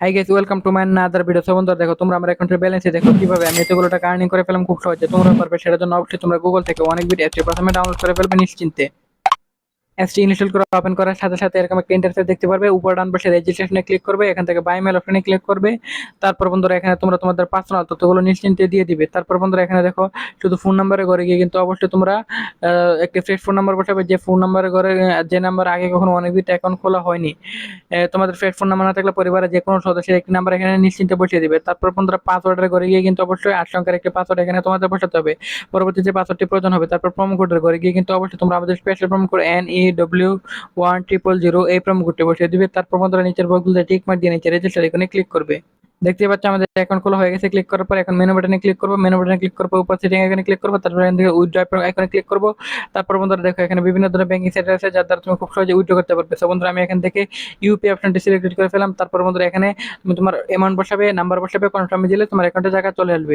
Hi guys, welcome to my another video. So বন্ধুরা দেখো, তোমরা আমার অ্যাকাউন্টের ব্যালেন্সে দেখো কিভাবে আমি এতগুলো টাকা আর্নিং করে ফেলাম খুব সহজে। তোমরা পারবে, সেটার জন্য অবশ্যই তোমরা গুগল থেকে অনেক ভিডিও অ্যাপটি প্রথমে ডাউনলোড করে ফেলবে নিশ্চিন্তে। অ্যাপসটি ইনস্টল করে ওপেন করার সাথে সাথে এরকম একটা ইন্টারফেস দেখতে পারবে। উপর ডান পাশে রেজিস্ট্রেশনে ক্লিক করবে, এখান থেকে বাই মেল অপশনে ক্লিক করবে। তারপর বন্ধুরা এখানে তোমরা তোমাদের পার্সোনাল তথ্যগুলো নিশ্চিন্তে দিয়ে দিবে। তারপর বন্ধুরা এখানে দেখো, শুধু ফোন নাম্বারে ঘরে গিয়ে কিন্তু অবশ্যই তোমরা একটি ফ্রেশ ফোন নাম্বার বসাবে, যে ফোন নাম্বারে ঘরে যে নাম্বার আগে কখনো অনেক বিট অ্যাকাউন্ট খোলা হয়নি। তোমাদের ফ্রেশ ফোন নাম্বার না থাকলে পরিবারের যে কোনো সদস্যের একটি নাম্বার এখানে নিশ্চিন্তে বসিয়ে দিবে। তারপর বন্ধুরা পাসওয়ার্ডের ঘরে গিয়ে কিন্তু অবশ্যই 8 সংখ্যার একটি পাসওয়ার্ড এখানে তোমাদের বসাতে হবে। পরবর্তী যে পাসওয়ার্ডটি প্রয়োজন হবে, তারপর প্রোমো কোডের ঘরে গিয়ে কিন্তু অবশ্যই তোমরা আমাদের স্পেশাল প্রোমো কোড NEW1000 এই প্রোমো কোডটি বসিয়ে দিবে। তারপর বন্ধুরা নিচের বক্সে টিক মার্ক দিয়ে নিচে রেজিস্টার আইকনে ক্লিক করবে। দেখতে পাচ্ছ আমাদের অ্যাকাউন্ট খোলা হয়ে গেছে। ক্লিক করার পর এখন মেনু বাটনে ক্লিক করব। মেনু বাটনে ক্লিক করার পর উপর সেটিং আইকনে ক্লিক করব। তারপর এখান থেকে উইথড্র আইকনে ক্লিক করব। তারপর বন্ধুরা দেখো, এখানে বিভিন্ন ধরনের ব্যাংকিং সেক্টর আছে যার দ্বারা তুমি খুব সহজে উইথড্র করতে পারবে। সো বন্ধুরা আমি এখান থেকে ইউপি অপশনটি সিলেক্ট করে ফেলাম। তারপর বন্ধুরা এখানে তুমি তোমার অ্যামাউন্ট বসাবে, নাম্বার বসাবে, কনফার্মে দিলে তোমার অ্যাকাউন্টে টাকা চলে আসবে।